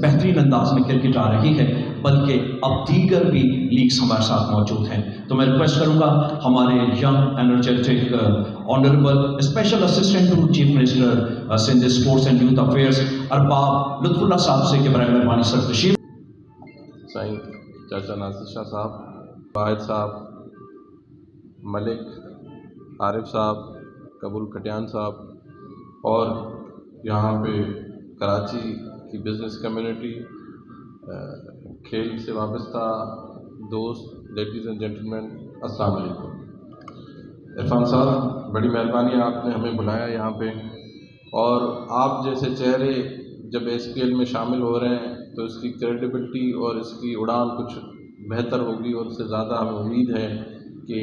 بہترین انداز میں کرکٹ آ رہی ہے، بلکہ اب دیگر بھی لیگز ہمارے ساتھ موجود ہیں. تو میں ریکویسٹ کروں گا ہمارے young energetic honourable special assistant to chief minister Sindh sports and youth affairs Arbab Lutf Ullah صاحب سے کہ برائے مہربانی سر تشریف. سائیں چاچا ناصر شاہ صاحب، واحد صاحب، ملک، عارف صاحب، قبول کٹیان صاحب، اور یہاں پہ کراچی کی بزنس کمیونٹی، کھیل سے وابستہ دوست، لیڈیز اینڈ جینٹلمین، السلام علیکم. عرفان صاحب، بڑی مہربانی آپ نے ہمیں بلایا یہاں پہ، اور آپ جیسے چہرے جب ایس پی ایل میں شامل ہو رہے ہیں تو اس کی کریڈیبلٹی اور اس کی اڑان کچھ بہتر ہوگی، اور اس سے زیادہ ہمیں امید ہے کہ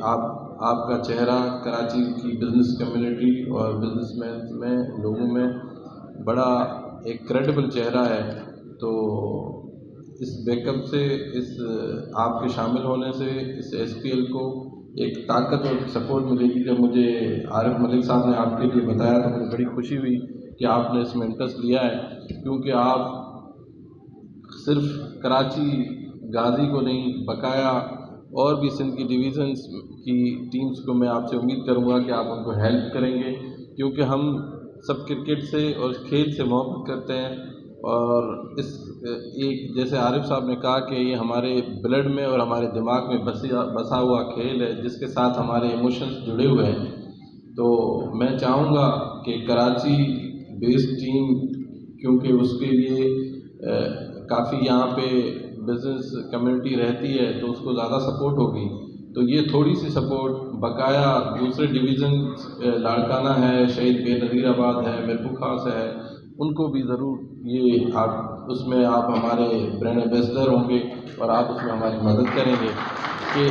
آپ کا چہرہ کراچی کی بزنس کمیونٹی اور بزنس مین میں لوگوں میں بڑا ایک کریڈیبل چہرہ ہے. تو اس بیک اپ سے، اس آپ کے شامل ہونے سے اس ایس پی ایل کو ایک طاقت اور سپورٹ ملے گی. جب مجھے عارف ملک صاحب نے آپ کے لیے بتایا تو مجھے بڑی خوشی ہوئی کہ آپ نے اس میں انٹرسٹ لیا ہے، کیونکہ آپ صرف کراچی غازی کو نہیں، بقایا اور بھی سندھ کی ڈویژنس کی ٹیمز کو میں آپ سے امید کروں گا کہ آپ ان کو ہیلپ کریں گے، کیونکہ ہم سب کرکٹ سے اور کھیل سے محبت کرتے ہیں. اور اس ایک جیسے عارف صاحب نے کہا کہ یہ ہمارے بلڈ میں اور ہمارے دماغ میں بسا ہوا کھیل ہے جس کے ساتھ ہمارے ایموشنز جڑے ہوئے ہیں. تو میں چاہوں گا کہ کراچی بیسڈ ٹیم، کیونکہ اس کے لیے کافی یہاں پہ بزنس کمیونٹی رہتی ہے تو اس کو زیادہ سپورٹ ہوگی، تو یہ تھوڑی سی سپورٹ بقایا دوسرے ڈویژن لاڑکانہ ہے، شہید بے نظیر آباد ہے، مرپور خاص ہے، ان کو بھی ضرور یہ آپ اس میں آپ ہمارے برینڈ ایمبیسڈر ہوں گے اور آپ اس میں ہماری مدد کریں گے کہ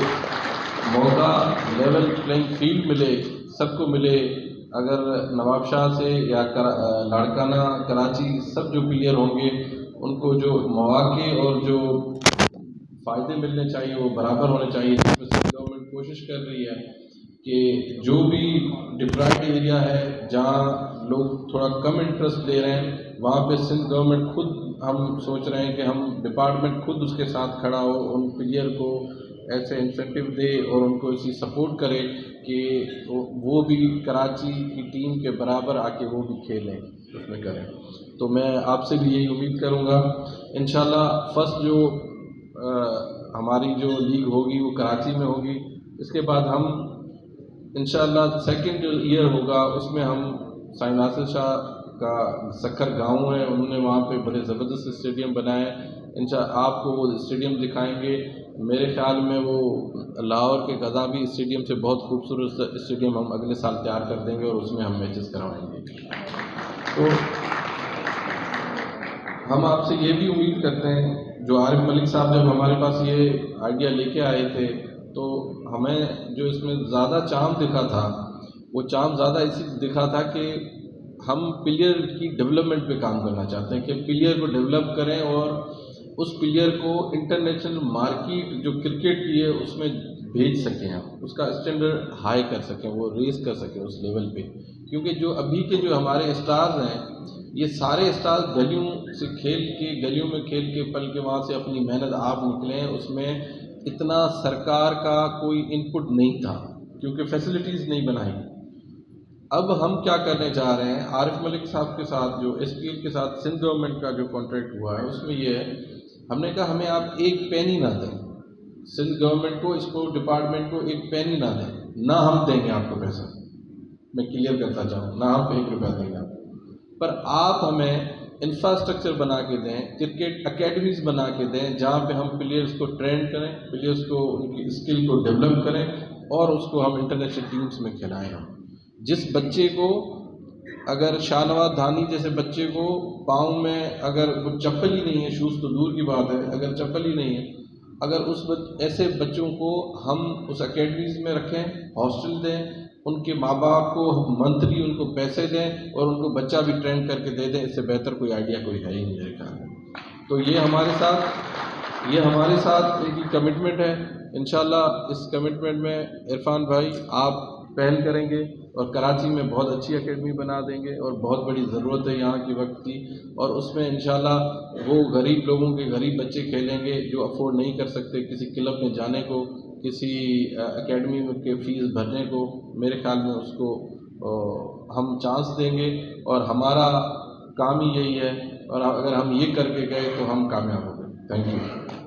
موقع لیول پلینگ فیلڈ ملے، سب کو ملے. اگر نواب شاہ سے یا لاڑکانہ کراچی سب جو پلیئر ہوں گے ان کو جو مواقع اور جو فائدے ملنے چاہیے وہ برابر ہونے چاہیے. گورنمنٹ کوشش کر رہی ہے کہ جو بھی ڈپرائڈ ایریا ہے جہاں لوگ تھوڑا کم انٹرسٹ لے رہے ہیں وہاں پہ سندھ گورنمنٹ خود، ہم سوچ رہے ہیں کہ ہم ڈپارٹمنٹ خود اس کے ساتھ کھڑا ہو، ان پلیئر کو ایسے انسینٹیو دے اور ان کو اسی سپورٹ کرے کہ وہ بھی کراچی کی ٹیم کے برابر آ کے وہ بھی کھیلیں، اس میں کریں. تو میں آپ سے بھی یہی امید کروں گا. انشاءاللہ فرسٹ جو ہماری جو لیگ ہوگی وہ کراچی میں ہوگی، اس کے بعد ہم انشاءاللہ سیکنڈ جو ایئر ہوگا اس میں ہم سائیں ناصر شاہ کا سکھر گاؤں ہے، انہوں نے وہاں پہ بڑے زبردست اسٹیڈیم بنائے. آپ کو وہ اسٹیڈیم دکھائیں گے. میرے خیال میں وہ لاہور کے غزابی اسٹیڈیم سے بہت خوبصورت اسٹیڈیم ہم اگلے سال تیار کر دیں گے اور اس میں ہم میچز کروائیں گے. تو ہم آپ سے یہ بھی امید کرتے ہیں، جو عارف ملک صاحب جب ہمارے پاس یہ آئیڈیا لے کے آئے تھے تو ہمیں جو اس میں زیادہ چام دکھا تھا وہ چام زیادہ اسی دکھا تھا کہ ہم پلیئر کی ڈیولپمنٹ پہ کام کرنا چاہتے ہیں کہ پلیئر کو ڈیولپ کریں اور اس پلیئر کو انٹرنیشنل مارکیٹ جو کرکٹ کی ہے اس میں بھیج سکیں، ہم اس کا اسٹینڈرڈ ہائی کر سکیں، وہ ریز کر سکیں اس لیول پہ. کیونکہ جو ابھی کے جو ہمارے اسٹارز ہیں یہ سارے اسٹارز گلیوں سے کھیل کے، گلیوں میں کھیل کے پل کے وہاں سے اپنی محنت آپ نکلے ہیں. اس میں اتنا سرکار کا کوئی انپٹ نہیں تھا کیونکہ فیسلٹیز نہیں بنائی. اب ہم کیا کرنے جا رہے ہیں، عارف ملک صاحب کے ساتھ جو ایس پی ایل کے ساتھ سندھ گورنمنٹ کا جو کانٹریکٹ ہوا ہے اس میں یہ ہے، ہم نے کہا ہمیں آپ ایک پینی نہ دیں، سندھ گورنمنٹ کو، اس کو ڈپارٹمنٹ کو ایک پینی نہ دیں، نہ ہم دیں گے آپ کو پیسہ. میں کلیئر کرتا چاہوں، نہ ہم 1 روپیہ دیں گے آپ کو، پر آپ ہمیں انفراسٹرکچر بنا کے دیں، کرکٹ اکیڈمیز بنا کے دیں جہاں پہ ہم پلیئرز کو ٹرین کریں، پلیئرز کو ان کی اسکل کو ڈیولپ کریں اور اس کو ہم انٹرنیشنل ٹیمز میں کھلائیں. ہم جس بچے کو، اگر شاہ نواز دھانی جیسے بچے کو پاؤں میں اگر وہ چپل ہی نہیں ہے، شوز تو دور کی بات ہے، اگر چپل ہی نہیں ہے، اگر ایسے بچوں کو ہم اس اکیڈمیز میں رکھیں، ہاسٹل دیں، ان کے ماں باپ کو منتھلی ان کو پیسے دیں اور ان کو بچہ بھی ٹرین کر کے دے دیں، اس سے بہتر کوئی آئیڈیا کوئی ہے ہی نہیں میرے خیال میں. تو یہ ہمارے ساتھ ان کی کمٹمنٹ ہے. انشاءاللہ اس کمٹمنٹ میں عرفان بھائی آپ پہل کریں گے اور کراچی میں بہت اچھی اکیڈمی بنا دیں گے اور بہت بڑی ضرورت ہے یہاں کی وقت کی، اور اس میں انشاءاللہ وہ غریب لوگوں کے غریب بچے کھیلیں گے جو افورڈ نہیں کر سکتے کسی کلب میں جانے کو، کسی اکیڈمی میں کے فیس بھرنے کو. میرے خیال میں اس کو ہم چانس دیں گے اور ہمارا کام ہی یہی ہے، اور اگر ہم یہ کر کے گئے تو ہم کامیاب ہو گئے. Thank you.